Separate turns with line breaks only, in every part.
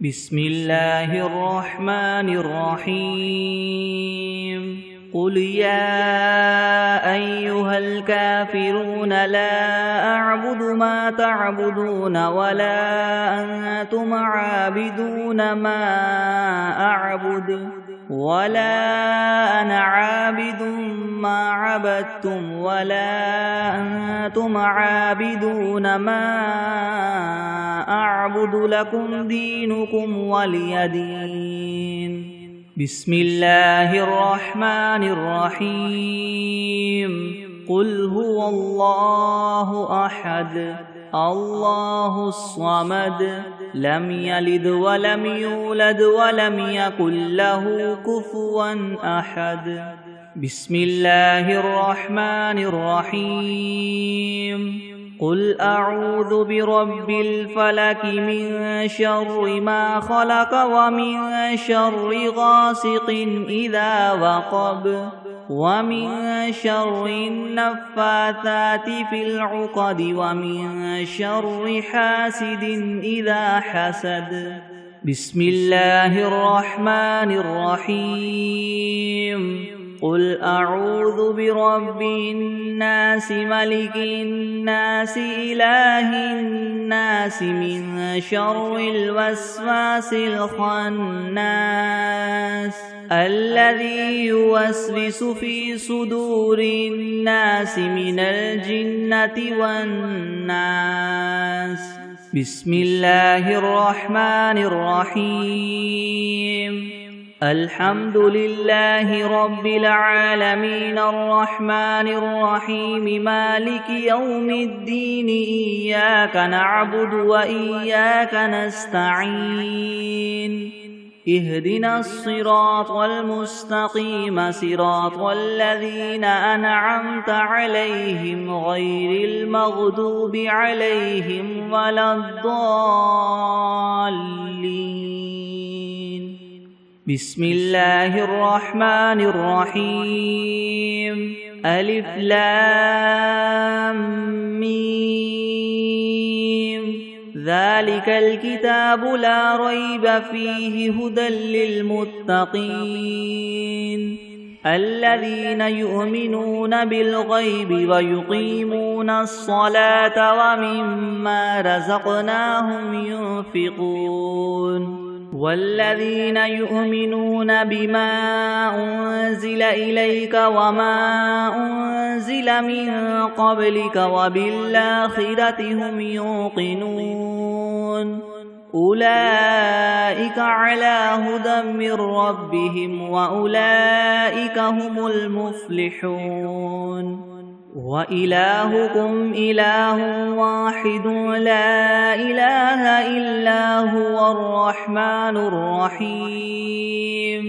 بسم الله الرحمن الرحيم قل يا أيها الكافرون لا أعبد ما تعبدون ولا أنتم عابدون ما أعبد ولا أنا عابد ما عبدتم ولا أنتم عابدون ما أعبد لكم دينكم ولي دين. بسم الله الرحمن الرحيم قل هو الله أحد الله الصمد لم يلد ولم يولد ولم يكن له كفوا أحد. بسم الله الرحمن الرحيم قل أعوذ برب الفلك من شر ما خلق ومن شر غاسق إذا وقب ومن شر النفاثات في العقد ومن شر حاسد إذا حسد. بسم الله الرحمن الرحيم قل أعوذ برب الناس ملك الناس إله الناس من شر الوسواس الخناس الذي يوسوس في صدور الناس من الجنة والناس. بسم الله الرحمن الرحيم الحمد لله رب العالمين الرحمن الرحيم مالك يوم الدين إياك نعبد وإياك نستعين اهدنا الصراط المستقيم صراط الذين أنعمت عليهم غير المغضوب عليهم ولا الضالين. بسم الله الرحمن الرحيم ألف لام ميم ذلك الكتاب لا ريب فيه هدى للمتقين الذين يؤمنون بالغيب ويقيمون الصلاة ومما رزقناهم ينفقون والذين يؤمنون بما أنزل إليك وما أنزل من قبلك وبالآخرة هم يوقنون أولئك على هدى من ربهم وأولئك هم المفلحون. وإلهكم إله واحد لا إله إلا هو الرحمن الرحيم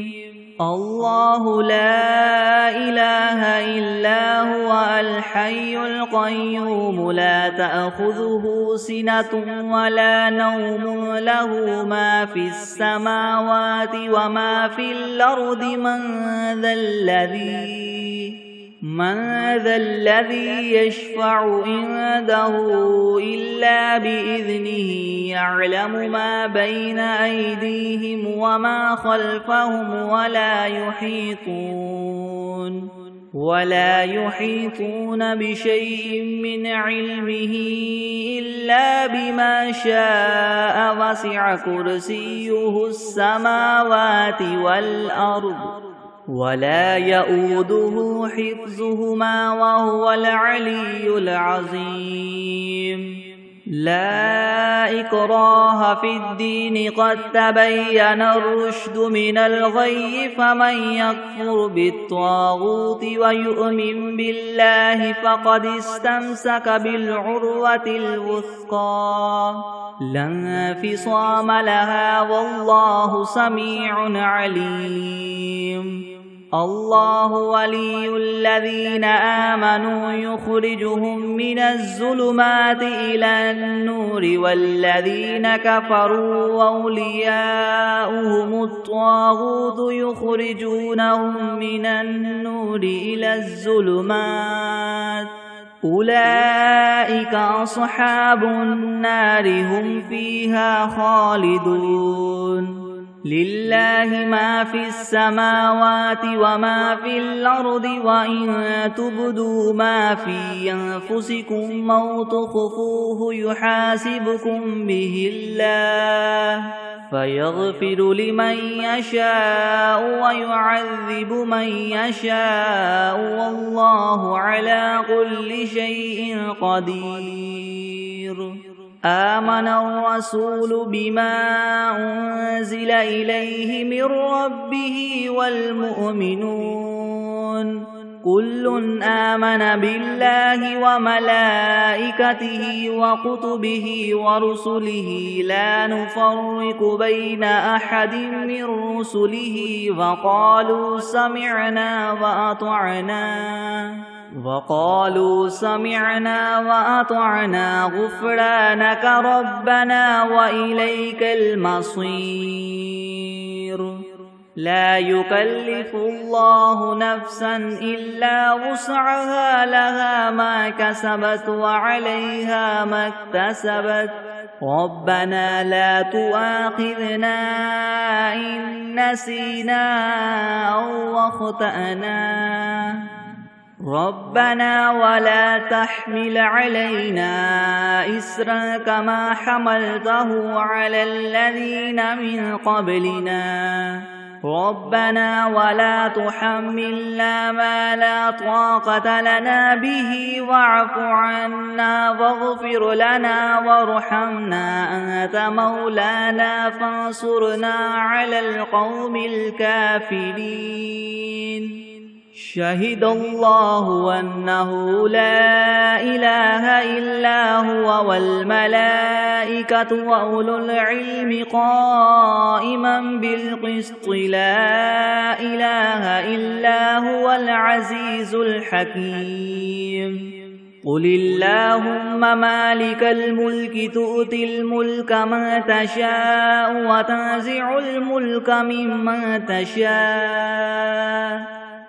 الله لا إله إلا هو الحي القيوم لا تأخذه سنة ولا نوم له ما في السماوات وما في الأرض من ذا الذي يشفع عنده إلا بإذنه يعلم ما بين أيديهم وما خلفهم ولا يحيطون بشيء من علمه إلا بما شاء وسع كرسيه السماوات والأرض ولا يؤوده حفظهما وهو العلي العظيم. لا إكراه في الدين قد تبين الرشد من الغي فمن يكفر بالطاغوت ويؤمن بالله فقد استمسك بالعروة الوثقى لا انفصام لها والله سميع عليم. الله ولي الذين آمنوا يخرجهم من الظلمات إلى النور والذين كفروا أولياؤهم الطاغوت يخرجونهم من النور إلى الظلمات أولئك أصحاب النار هم فيها خالدون لله ما في السماوات وما في الأرض وإن تبدوا ما في أنفسكم أو تخفوه يحاسبكم به الله فيغفر لمن يشاء ويعذب من يشاء والله على كل شيء قدير آمن الرسول بما أنزل إليه من ربه والمؤمنون كل آمن بالله وملائكته وكتبه ورسله لا نفرق بين أحد من رسله وقالوا سمعنا وأطعنا غفرانك ربنا وإليك المصير لا يكلف الله نفسا إلا وسعها لها ما كسبت وعليها ما اكتسبت ربنا لا تؤاخذنا إن نسينا أو أخطأنا ربنا ولا تحمل علينا إسرا كما حملته على الذين من قبلنا ربنا ولا تحملنا ما لا طاقة لنا به واعف عنا واغفر لنا وارحمنا أنت مولانا فانصرنا على القوم الكافرين شهد الله أنه لا إله إلا هو والملائكة وأولو العلم قائما بالقسط لا إله إلا هو العزيز الحكيم قل اللهم مالك الملك تؤتي الملك من تشاء وتنزع الملك ممن تشاء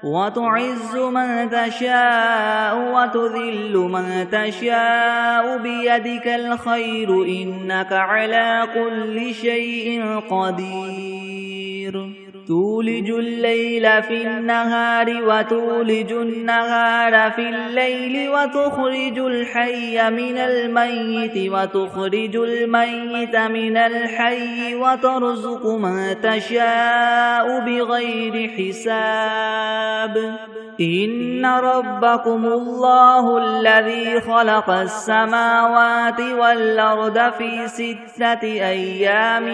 وتعز من تشاء وتذل من تشاء بيدك الخير إنك على كل شيء قدير تولج الليل في النهار وتولج النهار في الليل وتخرج الحي من الميت وتخرج الميت من الحي وترزق من تشاء بغير حساب إن ربكم الله الذي خلق السماوات والأرض في 6 أيام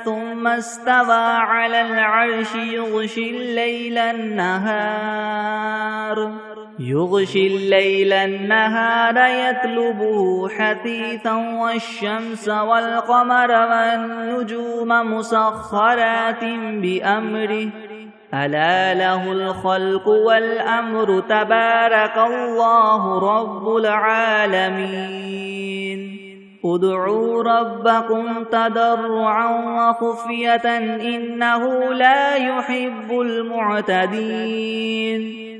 ثم استوى على العرش يغشي الليل النهار يطلبه حثيثا والشمس والقمر والنجوم مسخرات بأمره ألا له الخلق والأمر تبارك الله رب العالمين ادعوا ربكم تضرعا وخفية إنه لا يحب المعتدين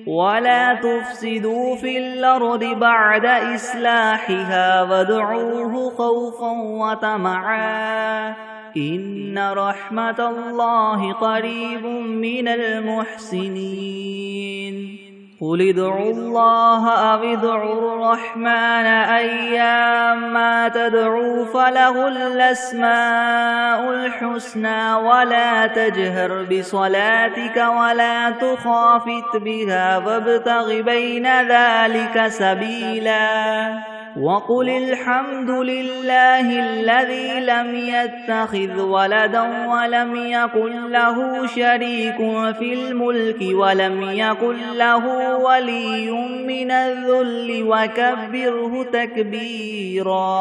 ولا تفسدوا في الأرض بعد إصلاحها وادعوه خوفا وطمعا إن رحمة الله قريب من المحسنين قل ادعوا الله أو ادعوا الرحمن أيما تدعوا فله الأسماء الحسنى ولا تجهر بصلاتك ولا تخافت بها وابتغ بين ذلك سبيلا وقل الحمد لله الذي لم يتخذ ولدا ولم يكن له شريك في الملك ولم يكن له ولي من الذل وكبره تكبيرا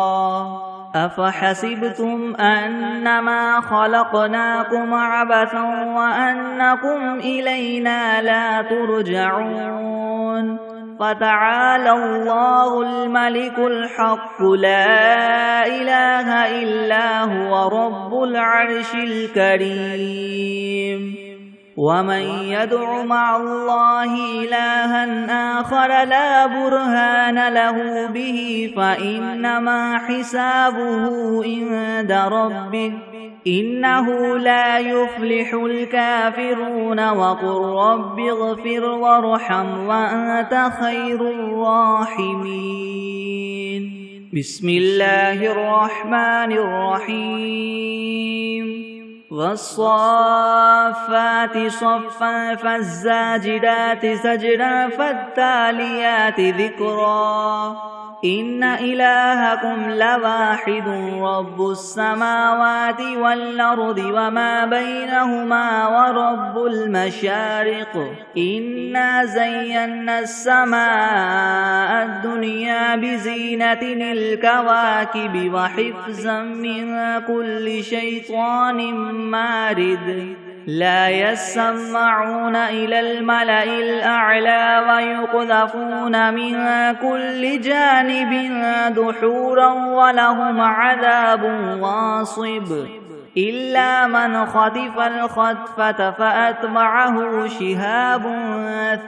أفحسبتم أنما خلقناكم عبثا وأنكم إلينا لا ترجعون فتعالى الله الملك الحق لا إله إلا هو رب العرش الكريم ومن يدع مع الله إلها آخر لا برهان له به فإنما حسابه عند ربه إنه لا يفلح الكافرون وقل رب اغفر وارحم وأنت خير الراحمين بسم الله الرحمن الرحيم والصافات صفا فالزاجدات زجرا فالتاليات ذكرا إن إلهكم لواحد رب السماوات والأرض وما بينهما ورب المشارق إنا زينا السماء الدنيا بزينة الكواكب وحفظا من كل شيطان مارد لا يسمعون إلى الملأ الأعلى ويقذفون من كل جانب دحورا ولهم عذاب واصب إلا من خطف الخطفة فأتبعه شهاب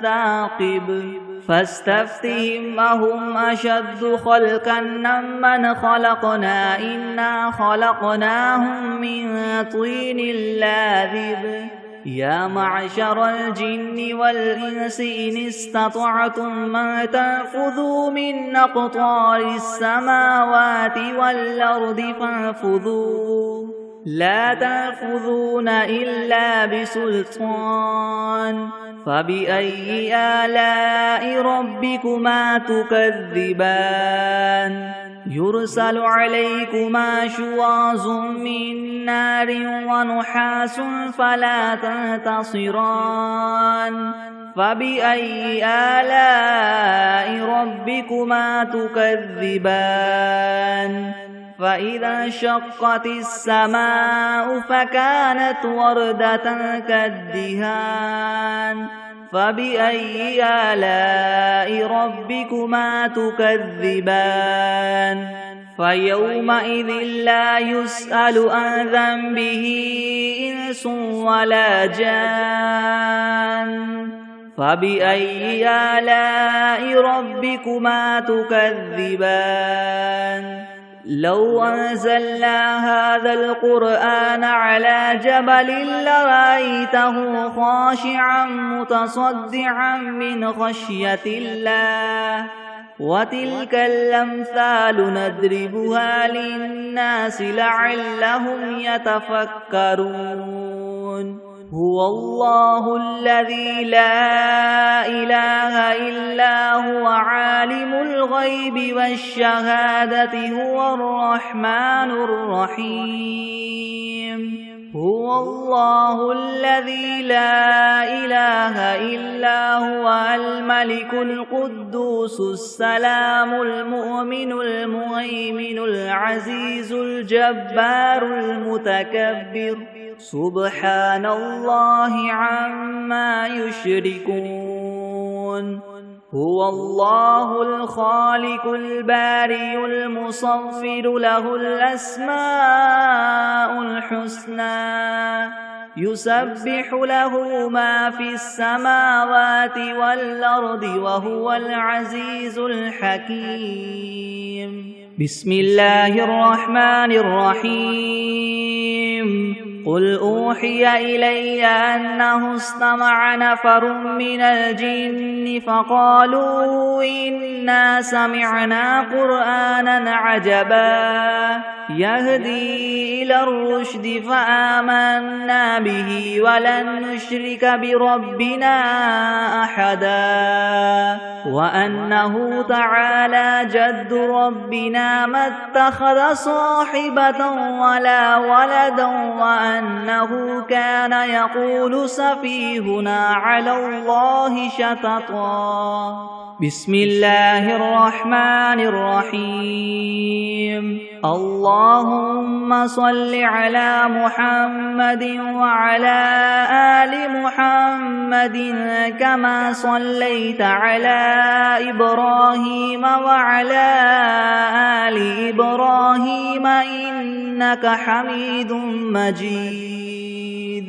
ثاقب فاستفتهم أهم أشد خلقا ممن خلقنا إنا خلقناهم من طين لاذب يا معشر الجن والإنس إن استطعتم أن تنفذوا من أقطار السماوات والأرض فانفذوا لا تنفذون إلا بسلطان فبأي آلاء ربكما تكذبان يرسل عليكما شواظ من نار ونحاس فلا تنتصران فبأي آلاء ربكما تكذبان فإذا انشقت السماء فكانت وردة كالدهان فبأي آلاء ربكما تكذبان فيومئذ لا يسأل عن ذنبه إنس ولا جان فبأي آلاء ربكما تكذبان لو أنزلنا هذا القرآن على جبل لرأيته خاشعا متصدعا من خشية الله وتلك الأمثال نضربها للناس لعلهم يتفكرون هو الله الذي لا إله إلا هو عالم الغيب والشهادة هو الرحمن الرحيم هو الله الذي لا إله إلا هو الملك القدوس السلام المؤمن المهيمن العزيز الجبار المتكبر سبحان الله عما يشركون هو الله الخالق البارئ المصور له الأسماء الحسنى يسبح له ما في السماوات والأرض وهو العزيز الحكيم بسم الله الرحمن الرحيم قل أوحي إلي أنه استمع نفر من الجن فقالوا إنا سمعنا قرآنا عجبا يهدي إلى الرشد فآمنا به ولن نشرك بربنا أحدا وأنه تعالى جد ربنا ما اتخذ صاحبة ولا ولدا وأنه كان يقول سفيهنا على الله شططا بسم الله الرحمن الرحيم اللهم صل على محمد وعلى آل محمد كما صليت على إبراهيم وعلى آل إبراهيم إنك حميد مجيد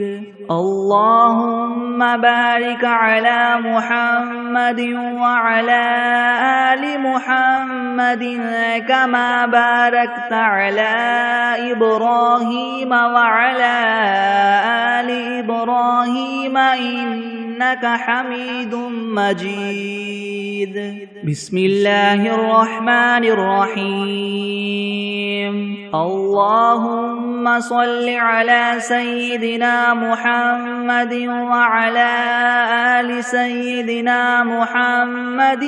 اللهم بارك على محمد وعلى آل محمد كما باركت على إبراهيم وعلى آل إبراهيم إنك حميد مجيد. بسم الله الرحمن الرحيم. اللهم صل على سيدنا محمد وعلى آل سيدنا محمد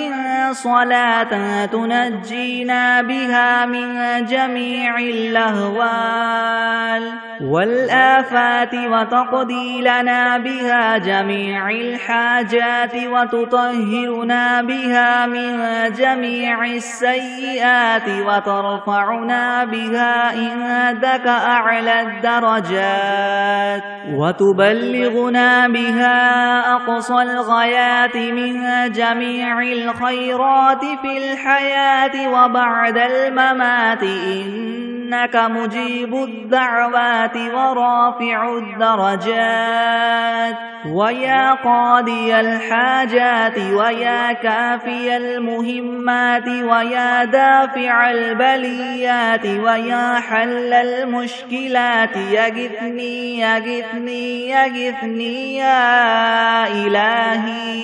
صلاة تنجينا بها من جميع الأهوال والآفات وتقضي لنا بها جميع الحاجات وتطهرنا بها من جميع السيئات وترفعنا بها عندك أعلى الدرجات وتبلغنا بها أقصى الغايات من جميع الخيرات في الحياة وبعد الممات إنك مجيب الدعوات ورافع الدرجات ويا قاضي الحاجات ويا كافي المهمات ويا دافع البليات ويا حل المشكلات يغثني يغثني يغثني يا إلهي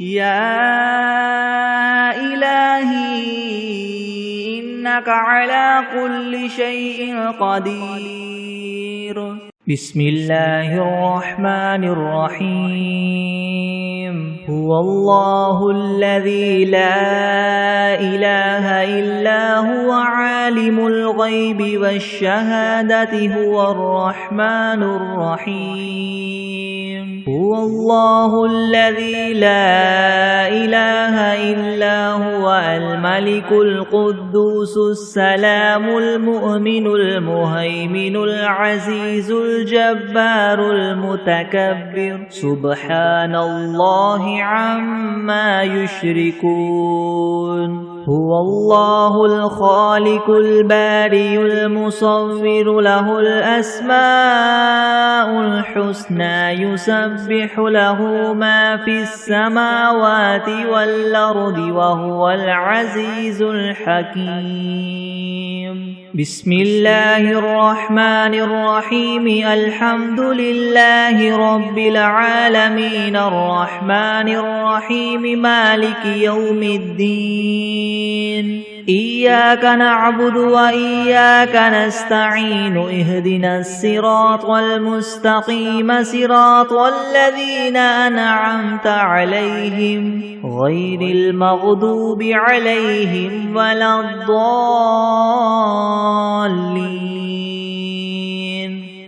يا إلهي إنك على كل شيء قدير. بسم الله الرحمن الرحيم. هو الله الذي لا إله إلا هو عالم الغيب والشهادة هو الرحمن الرحيم. هو الله الذي لا إله إلا هو الملك القدوس السلام المؤمن المهيمن العزيز الجبار المتكبر سبحان الله عما يشركون. هو الله الخالق البارئ المصور له الأسماء الحسنى يسبح له ما في السماوات والأرض وهو العزيز الحكيم. بسم الله الرحمن الرحيم. الحمد لله رب العالمين الرحمن الرحيم مالك يوم الدين. إياك نعبد وإياك نستعين اهدنا الصراط المستقيم صراط الذين أنعمت عليهم غير المغضوب عليهم ولا الضالين.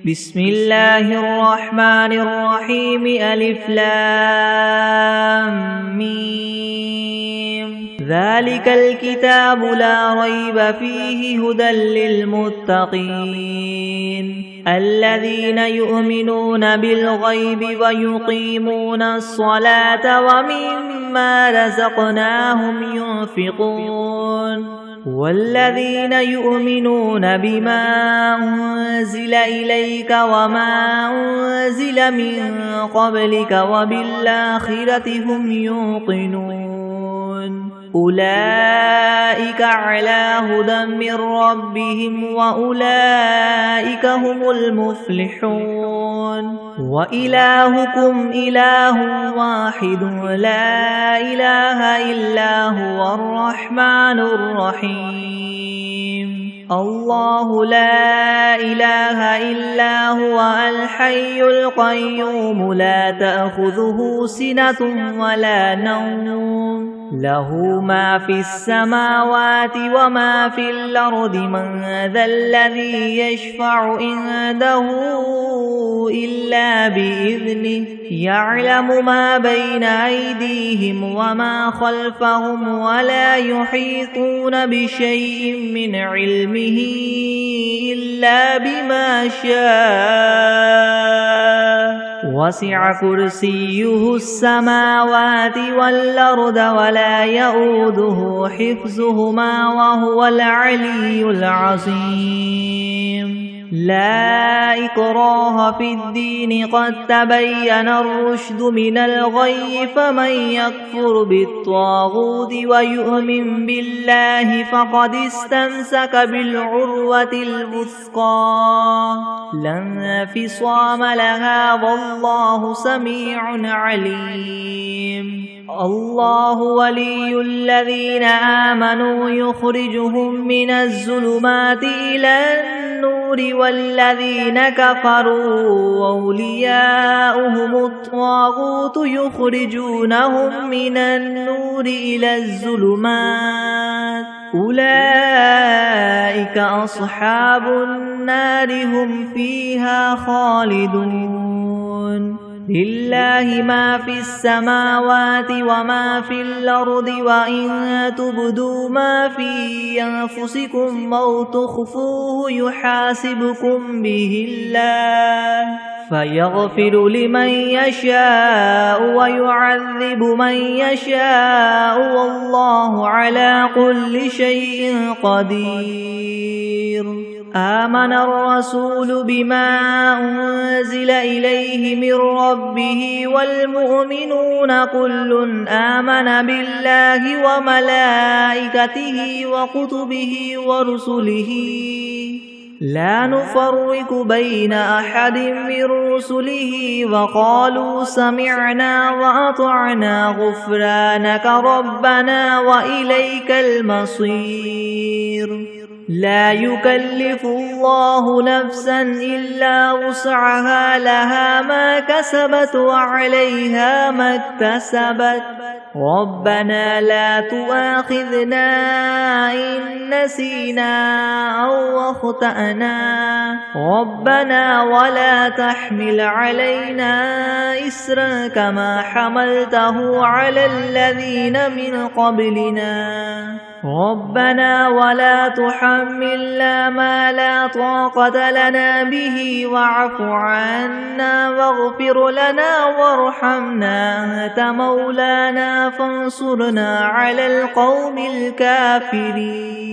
بسم الله الرحمن الرحيم. ألف لام ميم. ذلك الكتاب لا ريب فيه هدى للمتقين الذين يؤمنون بالغيب ويقيمون الصلاة ومما رزقناهم ينفقون والذين يؤمنون بما أنزل إليك وما أنزل من قبلك وبالآخرة هم يوقنون. أولئك على هدى من ربهم وأولئك هم المفلحون. وإلهكم إله واحد لا إله إلا هو الرحمن الرحيم. الله لا إله إلا هو الحي القيوم لا تأخذه سنة ولا نوم له ما في السماوات وما في الأرض. من ذا الذي يشفع عنده إلا بإذنه يعلم ما بين أيديهم وما خلفهم ولا يحيطون بشيء من علمه إلا بما شاء. وسع كرسيه السماوات والأرض ولا يؤوده حفظهما وهو العلي العظيم. لا إكراه في الدين قد تبين الرشد من الغي فمن يكفر بالطاغوت ويؤمن بالله فقد استمسك بالعروة الوثقى لا انفصام لها والله سميع عليم الله ولي الذين آمنوا يخرجهم من الظلمات إلى النور والذين كفروا أولياؤهم الطاغوت يخرجونهم من النور إلى الظلمات أولئك أصحاب النار هم فيها خالدون لله ما في السماوات وما في الأرض وإن تبدوا ما في أنفسكم أو تخفوه يحاسبكم به الله فيغفر لمن يشاء ويعذب من يشاء والله على كل شيء قدير آمن الرسول بما أنزل إليه من ربه والمؤمنون كل آمن بالله وملائكته وكتبه ورسله لا نفرق بين أحد من رسله وقالوا سمعنا وأطعنا غفرانك ربنا وإليك المصير لا يكلف الله نفسا إلا وسعها لها ما كسبت وعليها ما اكتسبت ربنا لا تؤاخذنا إن نسينا أو أخطأنا ربنا ولا تحمل علينا إسرا كما حملته على الذين من قبلنا ربنا ولا تحملنا ما لا طاقة لنا به واعف عنا واغفر لنا وارحمنا أنت مولانا فانصرنا على القوم الكافرين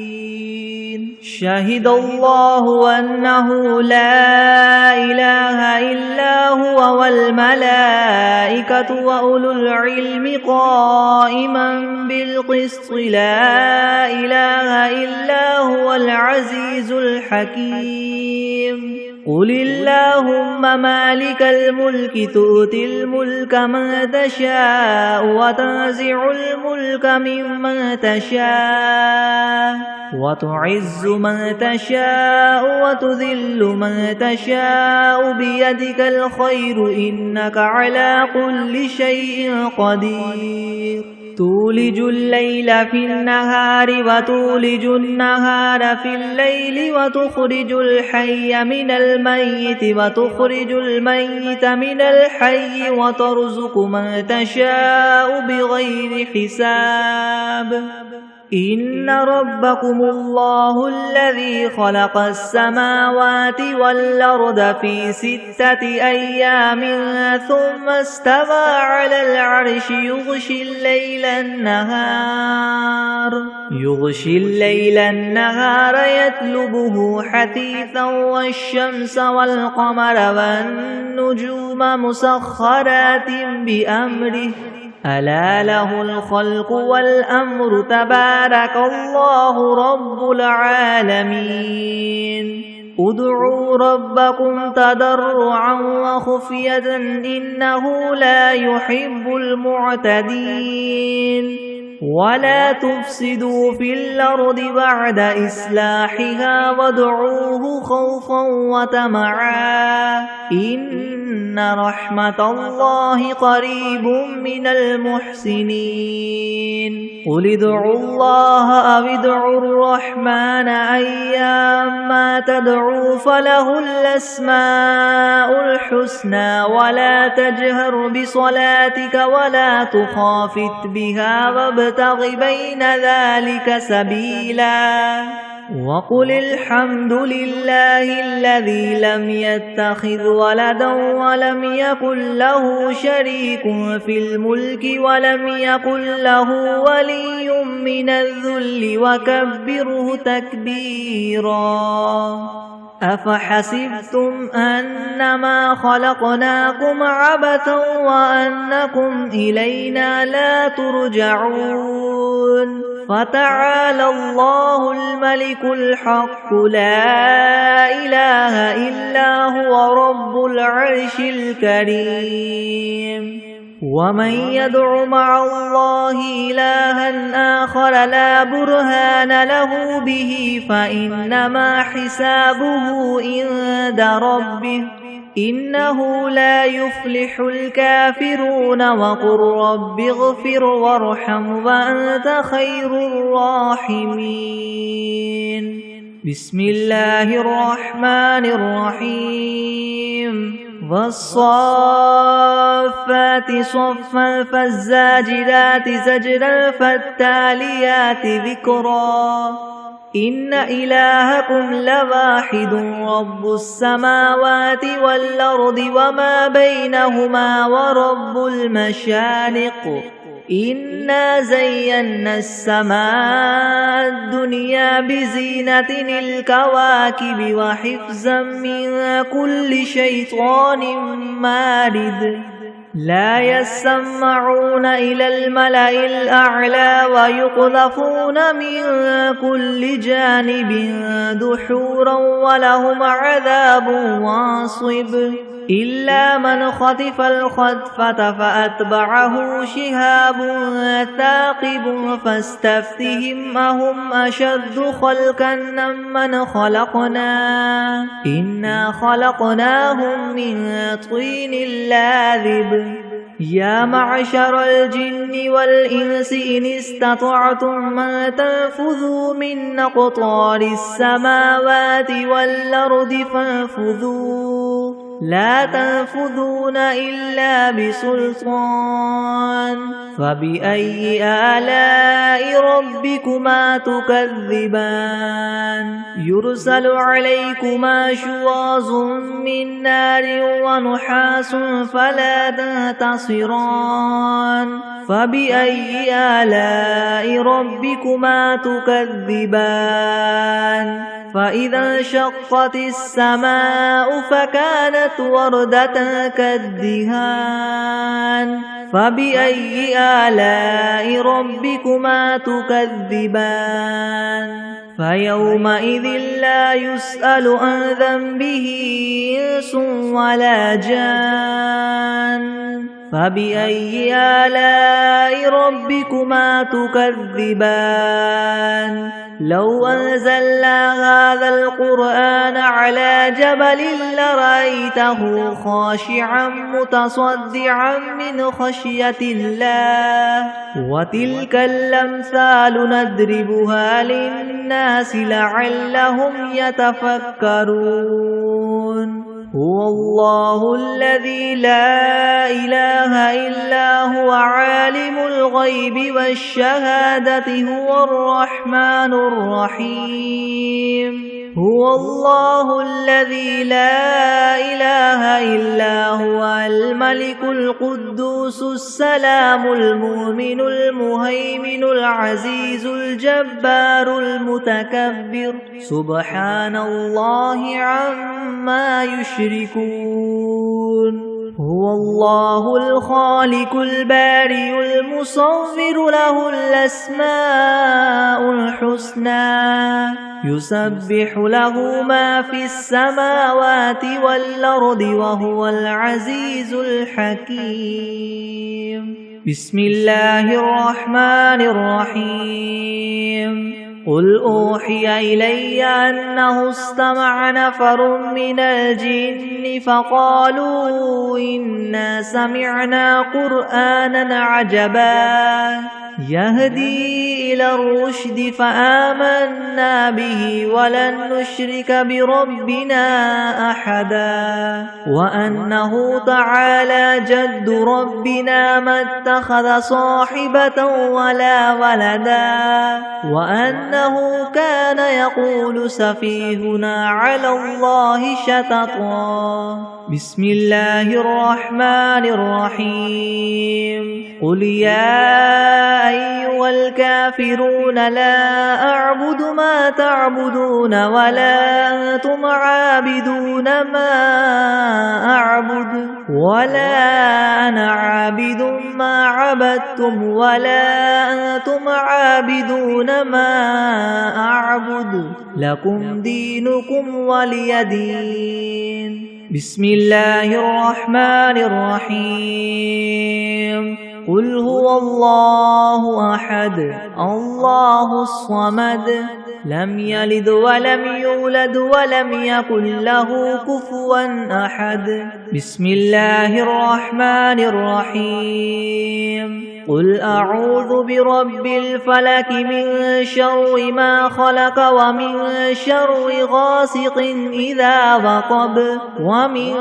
شهد الله أنه لا إله إلا هو والملائكة وأولو العلم قائما بالقسط لا إله إلا هو العزيز الحكيم قل اللهم مالك الملك تؤتي الملك من تشاء وتنزع الملك ممن تشاء وتعز من تشاء وتذل من تشاء بيدك الخير إنك على كل شيء قدير تولج الليل في النهار وتولج النهار في الليل وتخرج الحي من الميت وتخرج الميت من الحي وترزق من تشاء بغير حساب إن ربكم الله الذي خلق السماوات والأرض في 6 أيام ثم استوى على العرش يغشي الليل النهار يطلبه حثيثا والشمس والقمر والنجوم مسخرات بأمره ألا له الخلق والأمر تبارك الله رب العالمين ادعوا ربكم تضرعا وخفية إنه لا يحب المعتدين ولا تفسدوا في الأرض بعد إصلاحها وادعوه خوفا وطمعا إن رحمة الله قريب من المحسنين قل ادعوا الله أو ادعوا الرحمن أيما تدعوا فله الأسماء الحسنى ولا تجهر بصلاتك ولا تخافت بها وابتغ بين ذلك سبيلا وقل الحمد لله الذي لم يتخذ ولدا ولم يكن له شريك في الملك ولم يكن له ولي من الذل وكبره تكبيرا أفحسبتم أنما خلقناكم عبثا وأنكم إلينا لا ترجعون فتعالى الله الملك الحق لا إله إلا هو رب العرش الكريم ومن يدع مع الله إلها آخر لا برهان له به فإنما حسابه عند ربه إنه لا يفلح الكافرون وقل رب اغفر وارحم وأنت خير الراحمين بسم الله الرحمن الرحيم والصافات صفا فالزاجرات زجرا فالتاليات ذكرا إن إلهكم لواحد رب السماوات والأرض وما بينهما ورب المشارق إنا زينا السماء الدنيا بزينة الكواكب وحفظا من كل شيطان مارد لا يسمعون إلى الملأ الأعلى ويقذفون من كل جانب دحورا ولهم عذاب واصب إلا من خطف الخطفة فأتبعه شهاب ثاقب فاستفتهم أهم أشد خلقا ممن خلقنا إنا خلقناهم من طين لاذب يا معشر الجن والإنس إن استطعتم أن تنفذوا من أقطار السماوات والأرض فانفذوا لا تنفذون إلا بسلطان فبأي آلاء ربكما تكذبان يرسل عليكما شواظ من نار ونحاس فلا تنتصران فبأي آلاء ربكما تكذبان فإذا انشقت السماء فكانت وردة كالدهان فبأي آلاء ربكما تكذبان فيومئذ لا يسأل عن ذنبه إنس ولا جان فبأي آلاء ربكما تكذبان لو أنزلنا هذا القرآن على جبل لرأيته خاشعا متصدعا من خشية الله وتلك الأمثال نضربها للناس لعلهم يتفكرون هو الله الذي لا إله إلا هو عالم الغيب والشهادة هو الرحمن الرحيم هو الله الذي لا إله إلا هو الملك القدوس السلام المؤمن المهيمن العزيز الجبار المتكبر سبحان الله عما يشركون هو الله الخالق البارئ المصور له الأسماء الحسنى يسبح له ما في السماوات والأرض وهو العزيز الحكيم بسم الله الرحمن الرحيم قل أوحي إلي أنه استمع نفر من الجن فقالوا إنا سمعنا قرآنا عجبا يهدي إلى الرشد فآمنا به ولن نشرك بربنا أحدا وأنه تعالى جد ربنا ما اتخذ صاحبة ولا ولدا وأنه كان يقول سفيهنا على الله شططا بسم الله الرحمن الرحيم قل يا أيها الكافرون لا أعبد ما تعبدون ولا أنتم عابدون ما أعبد ولا أنا عابد ما عبدتم ولا أنتم عابدون ما أعبد لكم دينكم ولي دين بسم الله الرحمن الرحيم قل هو الله أحد الله الصمد لم يلد ولم يولد ولم يكن له كفوا أحد بسم الله الرحمن الرحيم قل أعوذ برب الفلك من شر ما خلق ومن شر غاسق إذا وقب ومن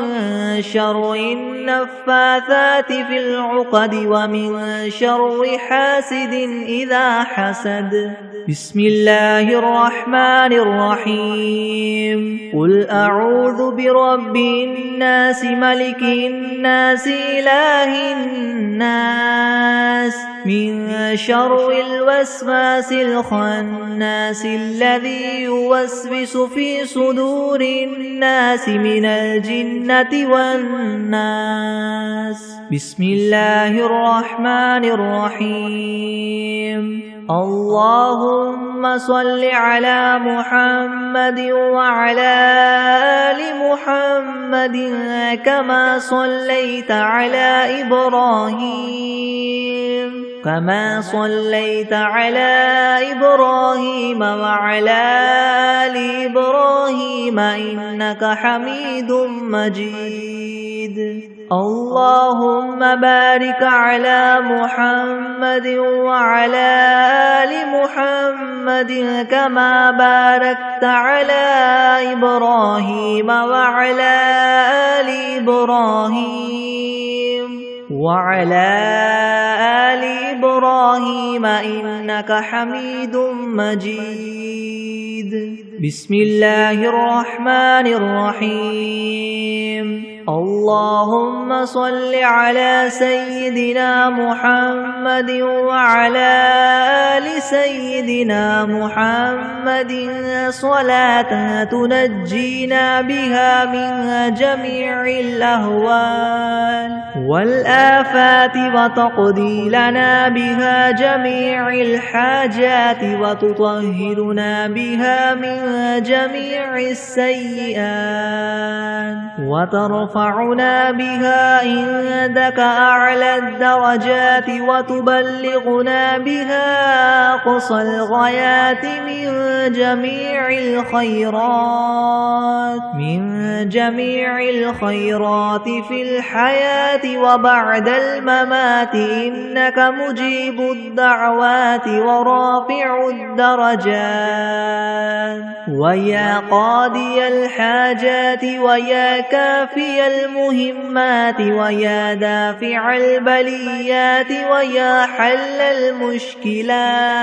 شر النفاثات في العقد ومن شر حاسد إذا حسد بسم الله الرحمن الرحيم قل أعوذ برب الناس ملك الناس إله الناس من شر الوسواس الخناس الذي يوسوس في صدور الناس من الجنة والناس بسم الله الرحمن الرحيم اللهم صل على محمد وعلى آل محمد كما صليت على إبراهيم وعلى آل إبراهيم إنك حميد مجيد اللهم بارك على محمد وعلى آل محمد كما باركت على إبراهيم وعلى آل إبراهيم إنك حميد مجيد بسم الله الرحمن الرحيم اللهم صل على سيدنا محمد وعلى آل سيدنا محمد صلاة تنجينا بها من جميع الأهوال والآفات وتقضي لنا بها جميع الحاجات وتطهرنا بها من جميع السيئات وترفعنا بها عندك أعلى الدرجات وتبلغنا بها أقصى الغايات من جميع الخيرات في الحياة وبعد الممات إنك مجيب الدعوات ورافع الدرجات ويا قاضي الحاجات ويا كافي المهمات ويا دافع البليات ويا حل المشكلات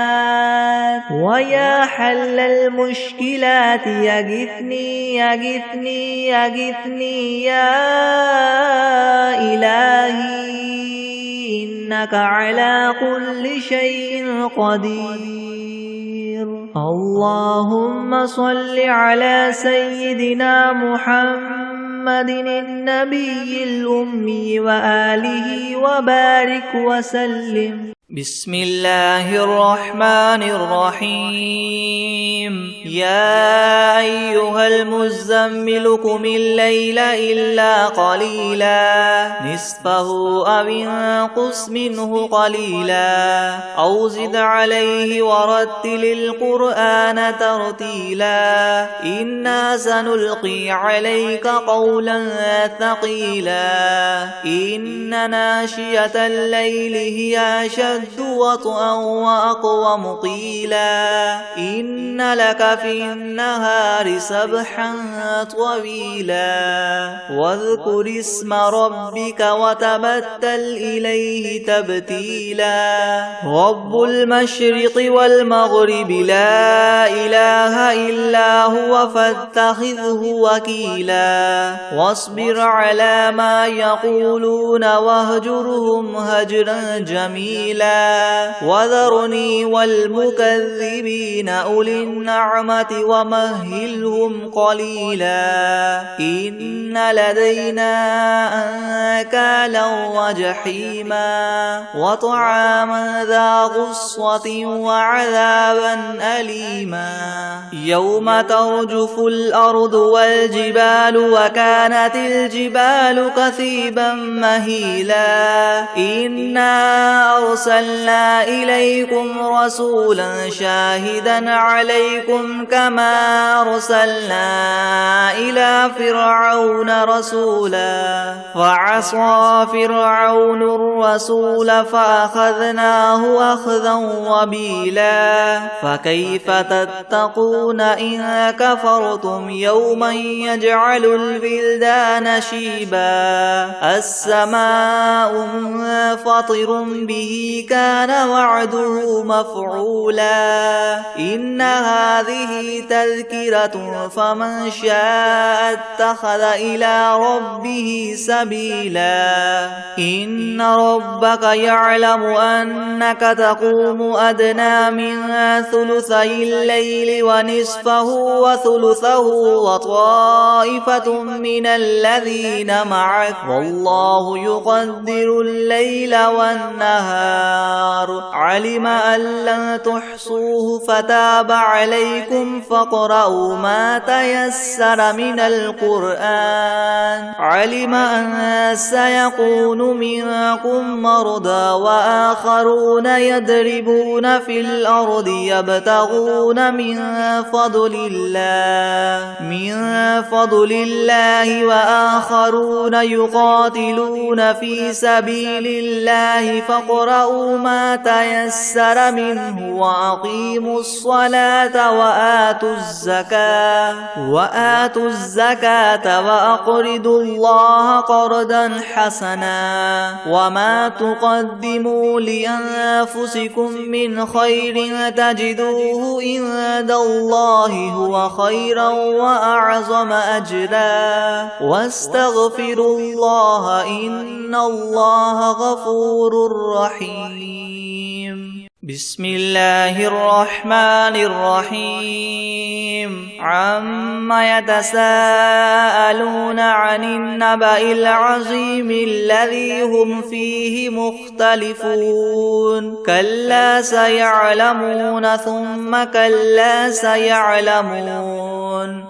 يغثني يا إلهي إنك على كل شيء قدير اللهم صل على سيدنا محمد النبي الأمي وآله وبارك وسلم بسم الله الرحمن الرحيم يا أيها المزمل قم الليل إلا قليلا نصفه أو انقص منه قليلا أو زد عليه ورتل القرآن ترتيلا إنا سنلقي عليك قولا ثقيلا إن ناشئة الليل هي أشد أشد وطئا وأقوم قيلا إن لك في النهار سبحا طويلا واذكر اسم ربك وتبتل إليه تبتيلا رب المشرق والمغرب لا إله إلا هو فاتخذه وكيلا واصبر على ما يقولون واهجرهم هجرا جميلا وذرني والمكذبين أولي النعمة ومهلهم قليلا إن لدينا أنكالا وجحيما وطعاما ذا غصة وعذابا أليما يوم ترجف الأرض والجبال وكانت الجبال كثيبا مهيلا إنا أرسلنا إليكم رسولا شاهدا عليكم كما أرسلنا إلى فرعون رسولا فعصى فرعون الرسول فأخذناه أخذا وبيلا فكيف تتقون إن كفرتم يوما يجعل البلدان شيبا السماء منفطر به كان وعده مفعولا إن هذه تذكرة فمن شاء اتخذ إلى ربه سبيلا إن ربك يعلم أنك تقوم أدنى من ثلثي الليل ونصفه وثلثه وطائفة من الذين معك والله يقدر الليل والنهار علم أن لن تحصوه فتاب عليكم فاقرؤوا ما تيسر من القرآن علم أن سيكون منكم مرضى وآخرون يضربون في الأرض يبتغون من فضل الله وآخرون يقاتلون في سبيل الله فاقرؤوا ما تيسر منه وأقيموا الصلاة وآتوا الزكاة وأقرضوا الله قرضا حسنا وما تقدموا لأنفسكم من خير تجدوه عند الله هو خيرا وأعظم أجرا واستغفروا الله إن الله غفور رحيم بسم الله الرحمن الرحيم عما يتساءلون عن النبأ العظيم الذي هم فيه مختلفون كلا سيعلمون ثم كلا سيعلمون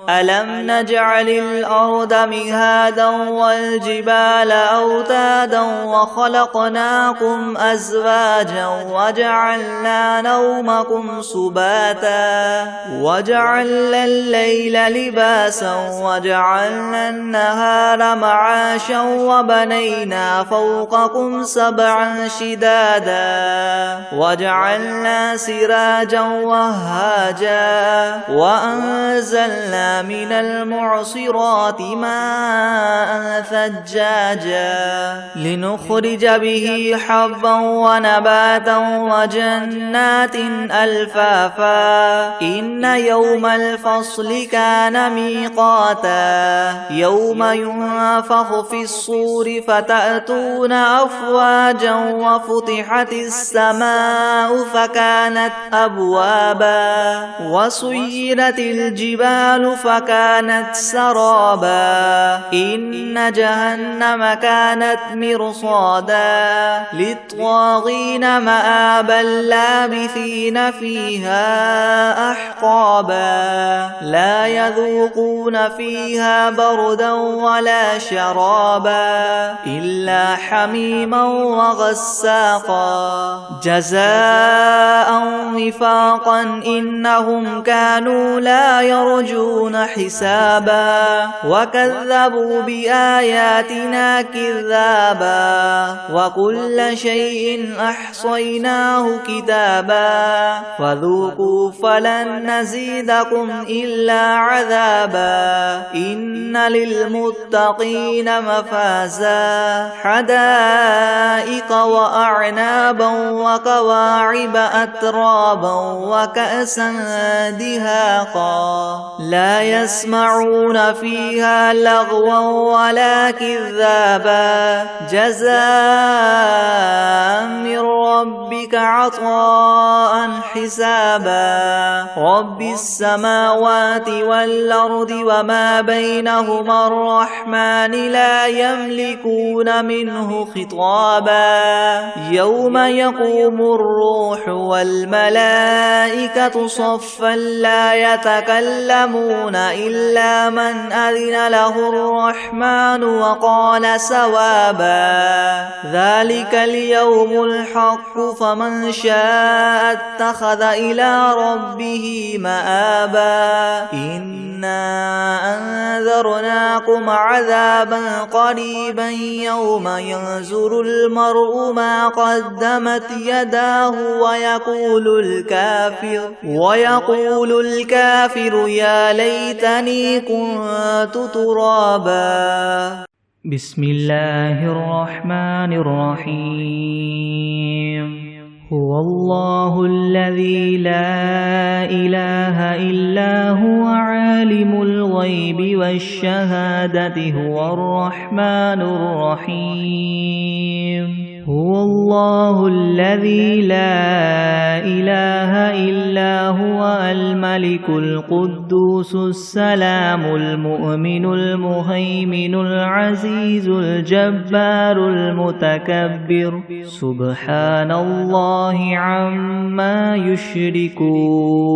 ألم نجعل الأرض مهادا والجبال أوتادا وخلقناكم أزواجا وجعلنا نومكم سباتا وجعلنا الليل لباسا وجعلنا النهار معاشا وبنينا فوقكم سبعا شدادا وجعلنا سراجا وهاجا وأنزلنا من المعصرات ماء ثجاجا لنخرج به حبا ونباتا وجنات ألفافا إن يوم الفصل كان ميقاتا يوم ينفخ في الصور فتأتون أفواجا وفتحت السماء فكانت أبوابا وسيرت الجبال فكانت سرابا إن جهنم كانت مرصادا للطاغين مآبا لابثين فيها أحقابا لا يذوقون فيها بردا ولا شرابا إلا حميما وغساقا جزاء وفاقا إنهم كانوا لا يرجون حسابا وكذبوا بآياتنا كذابا وكل شيء أحصيناه كتابا فذوقوا فلن نزيدكم إلا عذابا إن للمتقين مفازا حدائق وأعنابا وكواعب أترابا وكأسا دهاقا لا يسمعون فيها لغوا ولا كذابا جزاء من ربك عطاء حسابا رب السماوات والأرض وما بينهما الرحمن لا يملكون منه خطابا يوم يقوم الروح والملائكة صفا لا يتكلمون إلا من أذن له الرحمن وقال سوابا ذلك اليوم الحق فمن شاء اتخذ إلى ربه مآبا إنا أنذرناكم عذابا قريبا يوم ينظر المرء ما قدمت يداه ويقول الكافر يا ليتني كنت ترابا
بسم الله الرحمن الرحيم هو الله الذي لا إله إلا هو عالم الغيب والشهادة هو الرحمن الرحيم هو الله الذي لا إله إلا هو الملك القدوس السلام المؤمن المهيمن العزيز الجبار المتكبر سبحان الله عما يشركون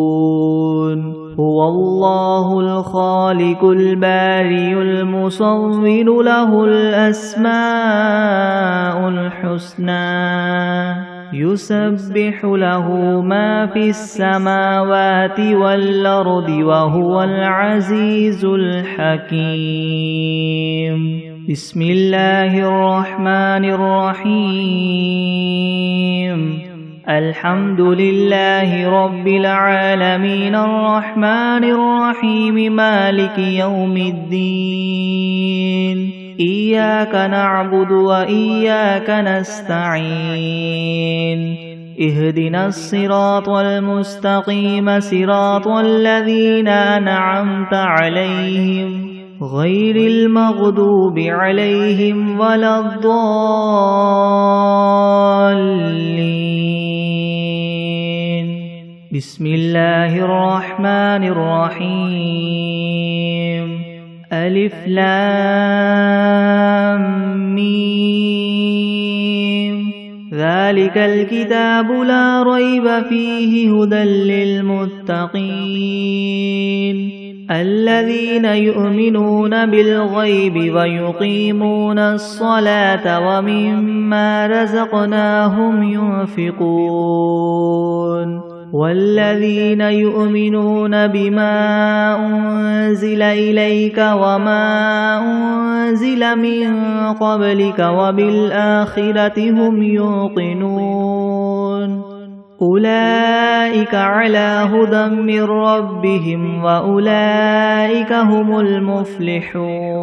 هو الله الخالق البارئ المصور له الأسماء الحسنى يسبح له ما في السماوات والأرض وهو العزيز الحكيم بسم الله الرحمن الرحيم الحمد لله رب العالمين الرحمن الرحيم مالك يوم الدين إياك نعبد وإياك نستعين اهدنا الصراط المستقيم صراط الذين أنعمت عليهم غير المغضوب عليهم ولا الضالين بسم الله الرحمن الرحيم ألف لام ميم ذلك الكتاب لا ريب فيه هدى للمتقين الذين يؤمنون بالغيب ويقيمون الصلاة ومما رزقناهم ينفقون والذين يؤمنون بما أنزل إليك وما أنزل من قبلك وبالآخرة هم يوقنون أولئك على هدى من ربهم وأولئك هم المفلحون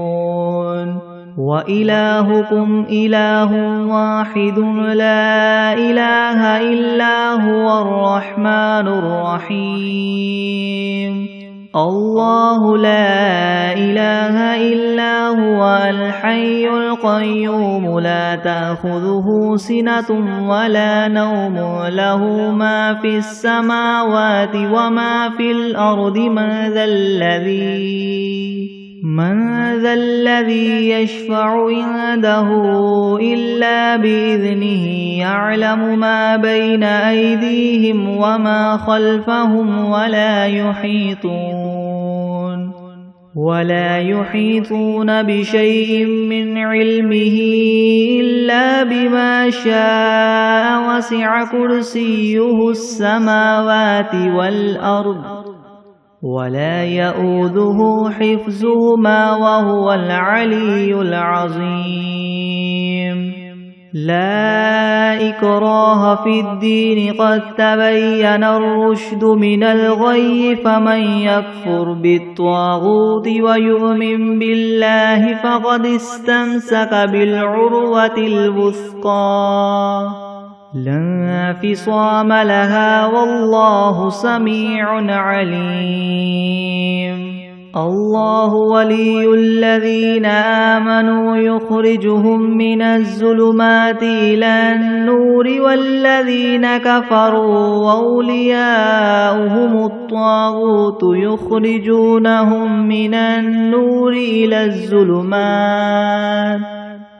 وإلهكم إله واحد لا إله إلا هو الرحمن الرحيم الله لا إله إلا هو الحي القيوم لا تأخذه سنة ولا نوم له ما في السماوات وما في الأرض من ذا الذي من ذا الذي يشفع عنده إلا بإذنه يعلم ما بين أيديهم وما خلفهم ولا يحيطون بشيء من علمه إلا بما شاء وسع كرسيه السماوات والأرض ولا يؤوده حفظهما وهو العلي العظيم لا إكراه في الدين قد تبين الرشد من الغي فمن يكفر بالطاغوت ويؤمن بالله فقد استمسك بالعروة الوثقى لا انفصام لها والله سميع عليم الله ولي الذين آمنوا يخرجهم من الظلمات إلى النور والذين كفروا أولياؤهم الطاغوت يخرجونهم من النور إلى الظلمات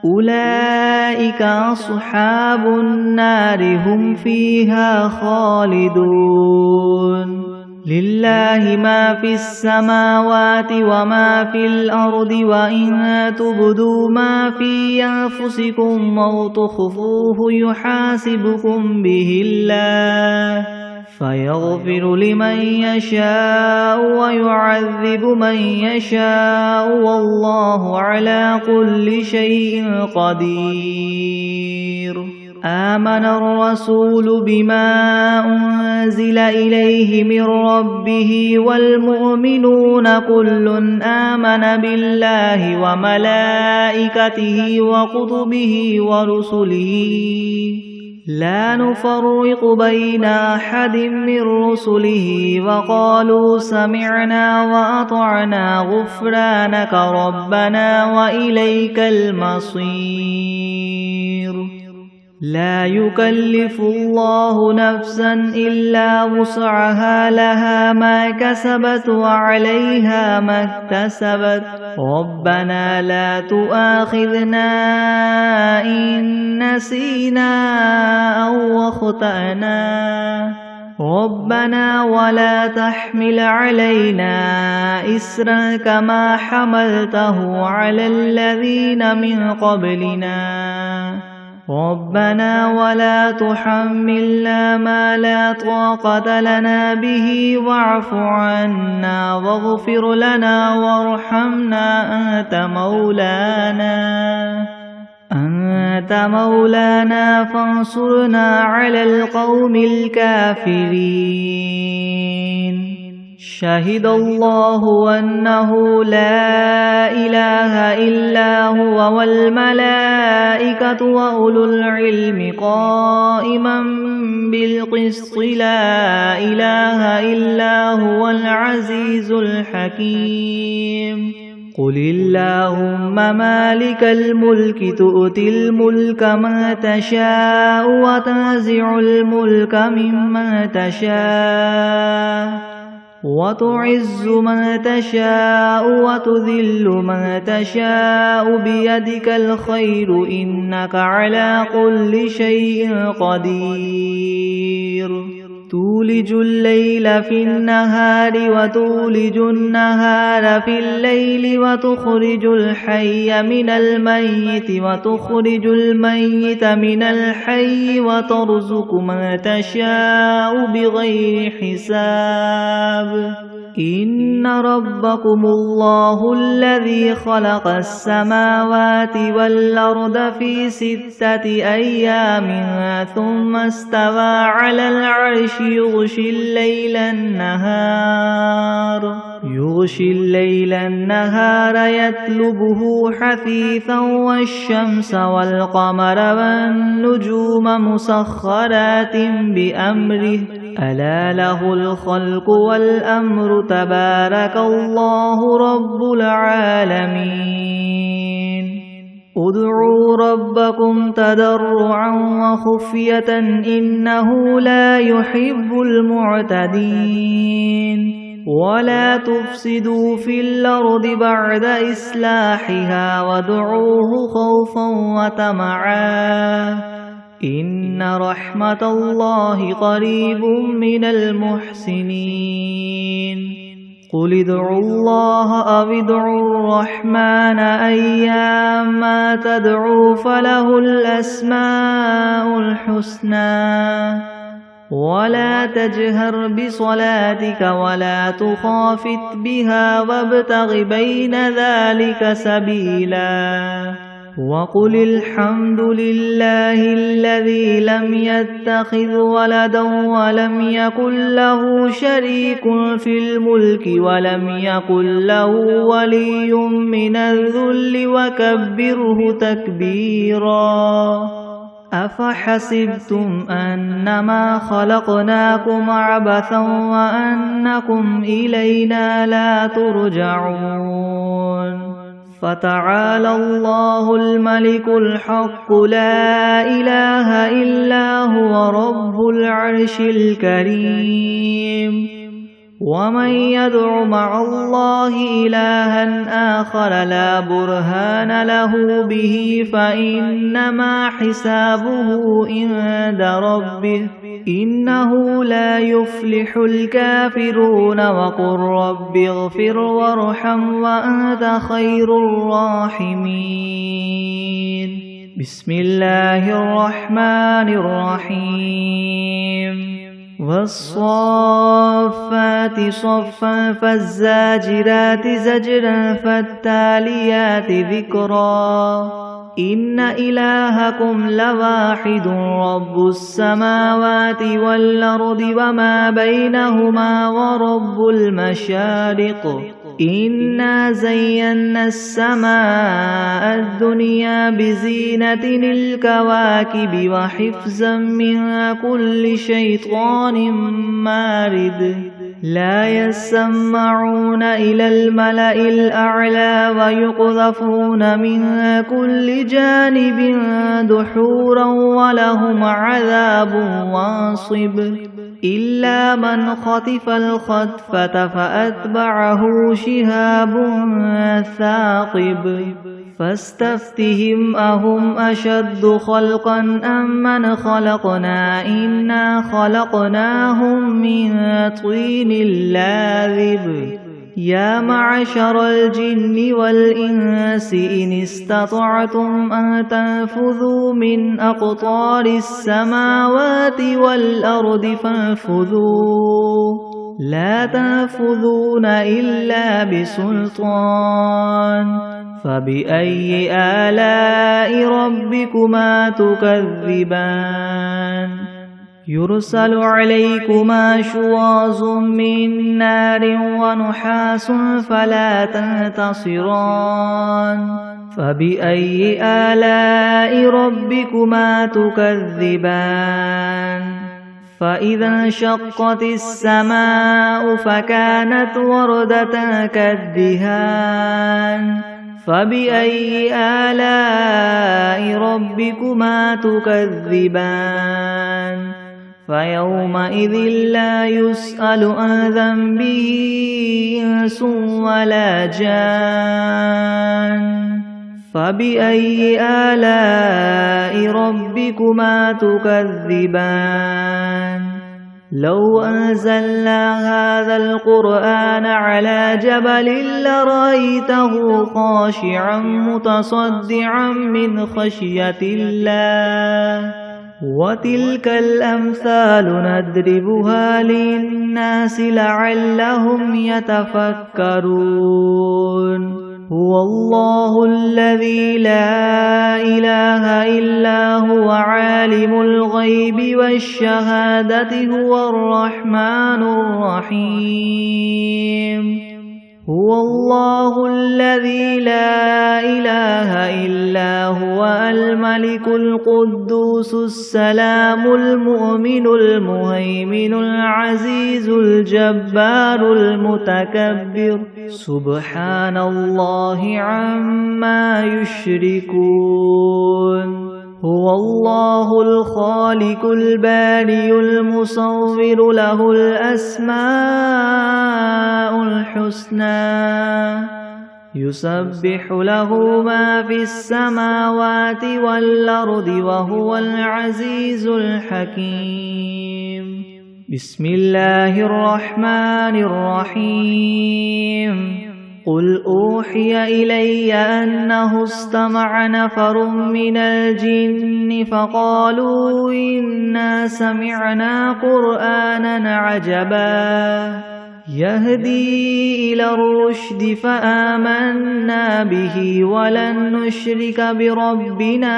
أولئك أصحاب النار هم فيها خالدون لله ما في السماوات وما في الأرض وإن تبدوا ما في أنفسكم أو تخفوه يحاسبكم به الله فيغفر لمن يشاء ويعذب من يشاء والله على كل شيء قدير آمن الرسول بما أنزل إليه من ربه والمؤمنون كل آمن بالله وملائكته وكتبه ورسله لا نفرق بين أحد من رسله وقالوا سمعنا وأطعنا غفرانك ربنا وإليك المصير لا يكلف الله نفسا إلا وسعها لها ما كسبت وعليها ما اكتسبت ربنا لا تؤاخذنا إن نسينا أو أخطأنا ربنا ولا تحمل علينا إسرا كما حملته على الذين من قبلنا ربنا ولا تحملنا ما لا طاقة لنا به واعف عنا واغفر لنا وارحمنا أنت مولانا فانصرنا على القوم الكافرين شهد الله أنه لا إله إلا هو والملائكة وأولو العلم قائما بالقسط لا إله إلا هو العزيز الحكيم قل اللهم مالك الملك تؤتي الملك من تشاء وتنزع الملك ممن تشاء وتعز من تشاء وتذل من تشاء بيدك الخير إنك على كل شيء قدير تولج الليل في النهار وتولج النهار في الليل وتخرج الحي من الميت وتخرج الميت من الحي وترزق من تشاء بغير حساب إن ربكم الله الذي خلق السماوات والأرض في 6 أيام ثم استوى على العرش يغشي الليل النهار يطلبه حثيثا والشمس والقمر والنجوم مسخرات بأمره ألا له الخلق والأمر تبارك الله رب العالمين ادعوا ربكم تضرعا وخفية إنه لا يحب المعتدين ولا تفسدوا في الأرض بعد إصلاحها وادعوه خوفا وطمعا إن رحمة الله قريب من المحسنين قل ادعوا الله أو ادعوا الرحمن أيما تدعوا فله الأسماء الحسنى ولا تجهر بصلاتك ولا تخافت بها وابتغ بين ذلك سبيلا وقل الحمد لله الذي لم يتخذ ولدا ولم يكن له شريك في الملك ولم يكن له ولي من الذل وكبره تكبيرا أفحسبتم أنما خلقناكم عبثا وأنكم إلينا لا ترجعون فتعالى الله الملك الحق لا إله إلا هو رب العرش الكريم ومن يدع مع الله إلها آخر لا برهان له به فإنما حسابه عند ربه إنه لا يفلح الكافرون وقل رب اغفر وارحم وأنت خير الراحمين بسم الله الرحمن الرحيم والصافات صفا فالزاجرات زجرا فالتاليات ذكرا إن إلهكم لواحد رب السماوات والأرض وما بينهما ورب المشارق إنا زينا السماء الدنيا بزينة الكواكب وحفظا من كل شيطان مارد لا يسمعون إلى الملأ الأعلى ويقذفون من كل جانب دحورا ولهم عذاب واصب إلا من خطف الخطفة فأتبعه شهاب ثاقب فاستفتهم أهم أشد خلقا أم من خلقنا إنا خلقناهم من طين لاذب يا معشر الجن والإنس إن استطعتم أن تنفذوا من أقطار السماوات والأرض فانفذوا لا تنفذون إلا بسلطان فبأي آلاء ربكما تكذبان يرسل عليكما شواظ من نار ونحاس فلا تنتصران فبأي آلاء ربكما تكذبان فإذا انشقت السماء فكانت وردة كالدهان فبأي آلاء ربكما تكذبان فيومئذ لا يسأل عن ذنبه إنس ولا جان فبأي آلاء ربكما تكذبان لو أنزلنا هذا القرآن على جبل لرأيته خاشعا متصدعا من خشية الله وتلك الأمثال نضربها للناس لعلهم يتفكرون هو الله الذي لا إله إلا هو عالم الغيب والشهادة هو الرحمن الرحيم هو الله الذي لا إله إلا هو الملك القدوس السلام المؤمن المهيمن العزيز الجبار المتكبر سبحان الله عما يشركون هو الله الخالق البارئ المصور له الأسماء الحسنى يسبح له ما في السماوات والأرض وهو العزيز الحكيم بسم الله الرحمن الرحيم قل أوحي إلي أنه استمع نفر من الجن فقالوا إنا سمعنا قرآنا عجبا يهدي إلى الرشد فآمنا به ولن نشرك بربنا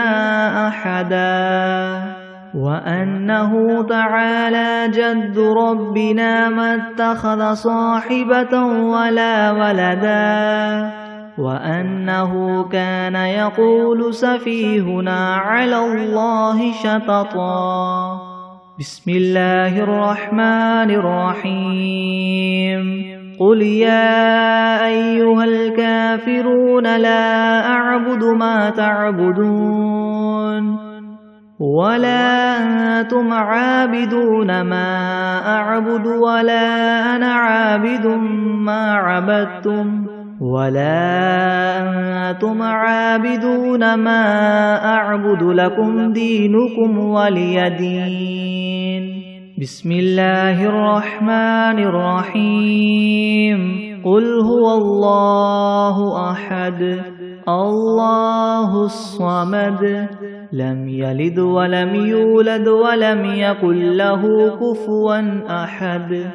أحدا وأنه تعالى جد ربنا ما اتخذ صاحبة ولا ولدا وأنه كان يقول سفيهنا على الله شططا بسم الله الرحمن الرحيم قل يا أيها الكافرون لا أعبد ما تعبدون ولا أنتم عابدون ما أعبد ولا أنا عابد ما عبدتم ولا أنتم عابدون ما أعبد لكم دينكم ولي دين بسم الله الرحمن الرحيم قل هو الله أحد الله الصمد لم يلد ولم يولد ولم يكن له كفوا أحد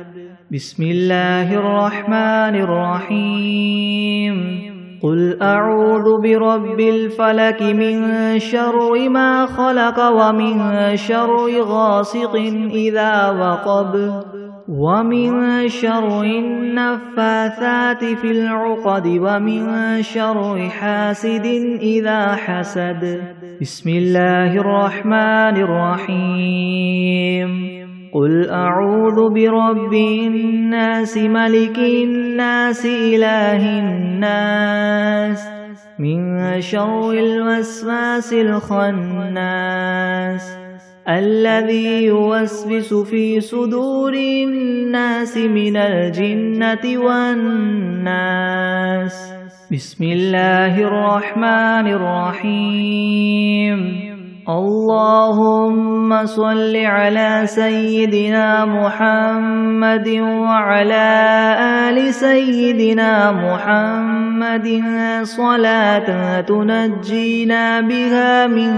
بسم الله الرحمن الرحيم قل أعوذ برب الفلك من شر ما خلق ومن شر غاسق إذا وقب ومن شر النفاثات في العقد ومن شر حاسد إذا حسد بسم الله الرحمن الرحيم قل أعوذ برب الناس ملك الناس إله الناس من شر الوسواس الخناس الذي يوسوس في صدور الناس من الجنة والناس بسم الله الرحمن الرحيم اللهم صل على سيدنا محمد وعلى آل سيدنا محمد صلاة تنجينا بها من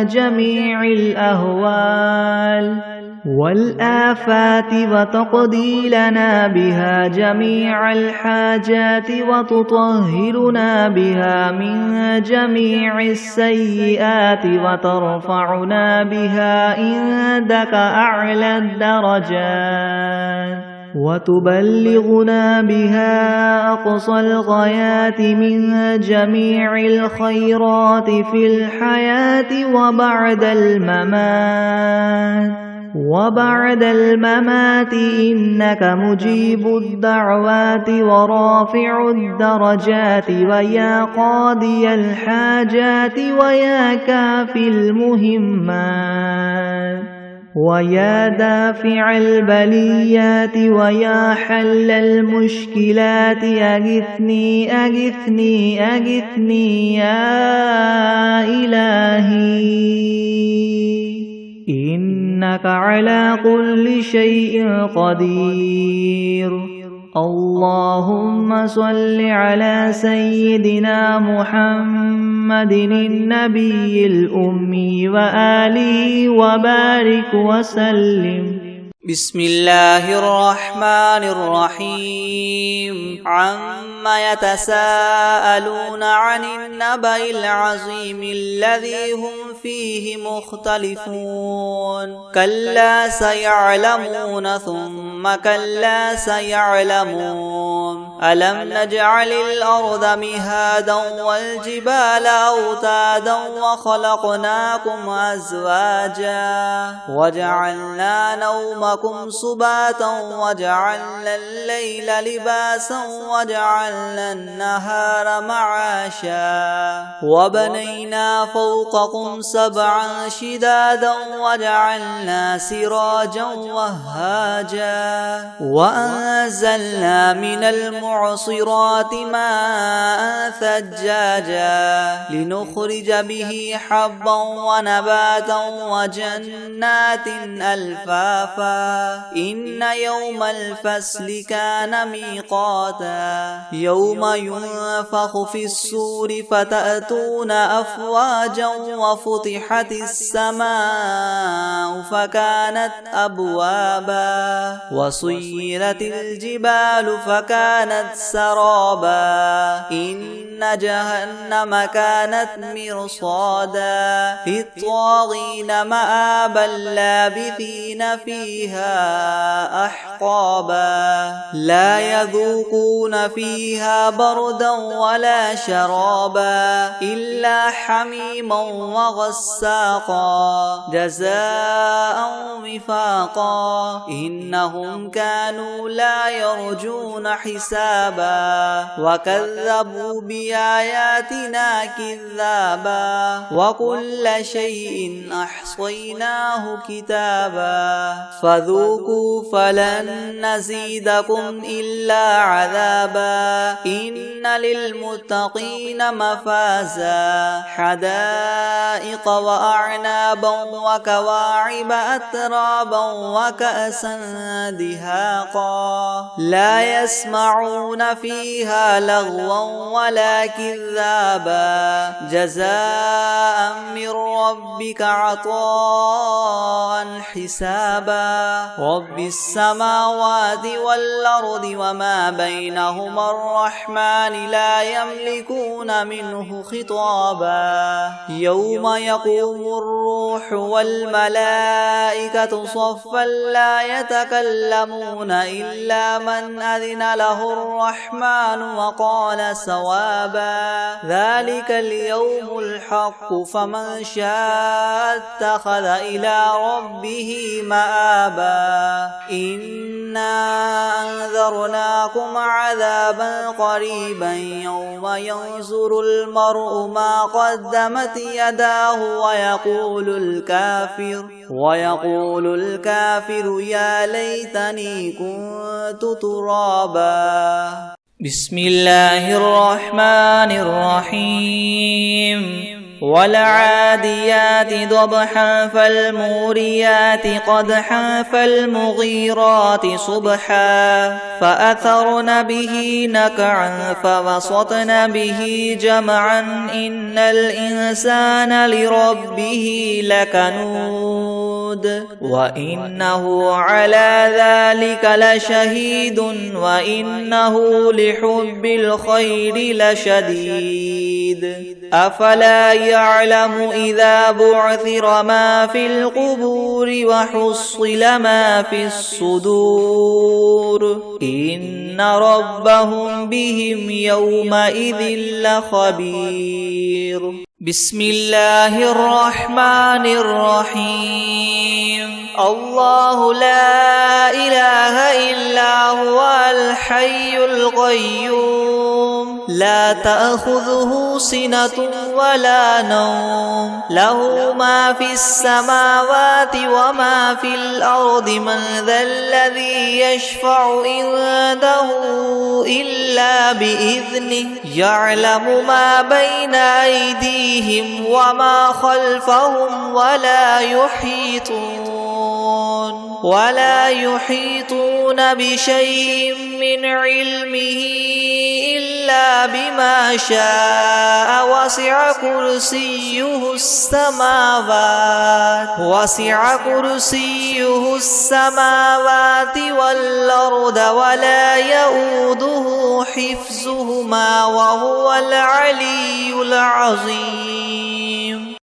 جميع الأهوال والآفات وتقضي لنا بها جميع الحاجات وتطهرنا بها من جميع السيئات وترفعنا بها عندك أعلى الدرجات وتبلغنا بها أقصى الغايات من جميع الخيرات في الحياة وبعد الممات إنك مجيب الدعوات ورافع الدرجات ويا قاضي الحاجات ويا كافي المهمات ويا دافع البليات ويا حل المشكلات أغثني أغثني أغثني يا إلهي إنك على كل شيء قدير اللهم صل على سيدنا محمد النبي الأمي وآله وبارك وسلم
بسم الله الرحمن الرحيم عما يتساءلون عن النبأ العظيم الذي هم فيه مختلفون كلا سيعلمون ثم ثم كلا سيعلمون ألم نجعل الأرض مهادا والجبال أوتادا وخلقناكم أزواجا وجعلنا نومكم سباتا وجعلنا الليل لباسا وجعلنا النهار معاشا وبنينا فوقكم سبعا شدادا وجعلنا سراجا وهاجا وأنزلنا من المعصرات ماء ثجاجا لنخرج به حبا ونباتا وجنات ألفافا إن يوم الفصل كان ميقاتا يوم ينفخ في الصور فتأتون أفواجا وفتحت السماء فكانت أبوابا وسيرت الجبال فكانت سرابا إن جهنم كانت مرصادا للطاغين مآبا لابثين فيها أحقابا لا يذوقون فيها بردا ولا شرابا إلا حميما وغساقا جزاء وفاقا إنهم كانوا لا يرجون حسابا وكذبوا بآياتنا كذابا وكل شيء أحصيناه كتابا فذوقوا فلن نزيدكم إلا عذابا إن للمتقين مفازا حدائق وأعنابا وكواعب أترابا وكأسا دهاقا لا يسمعون فيها لغوا ولا كذابا جزاء من ربك عطاء حسابا رب السماوات والأرض وما بينهما الرحمن لا يملكون منه خطابا يوم يقوم الروح والملائكة صفا لا يتكلمون إلا من أذن له الرحمن وقال صوابا ذلك اليوم الحق فمن شاء اتخذ إلى ربه مآبا إنا أنذرناكم عذابا قريبا يوم ينظر المرء ما قدمت يداه ويقول الكافر يا ليتني كنت ترابا بسم الله الرحمن الرحيم والعاديات ضبحا فالموريات قدحا فالمغيرات صبحا فأثرن به نقعا فوسطن به جمعا إن الإنسان لربه لكنود وإنه على ذلك لشهيد وإنه لحب الخير لشديد أفلا يعلم إذا بعثر ما في القبور وحصل ما في الصدور إن ربهم بهم يومئذ لخبير بسم الله الرحمن الرحيم الله لا إله إلا هو الحي القيوم لا تأخذه سنة ولا نوم له ما في السماوات وما في الأرض من ذا الذي يشفع عنده إلا بإذنه يعلم ما بين أيديهم وما خلفهم ولا يحيطون بشيء من علمه إلا بما شاء وسع كرسيه السماوات والأرض ولا يؤوده حفظهما وهو العلي العظيم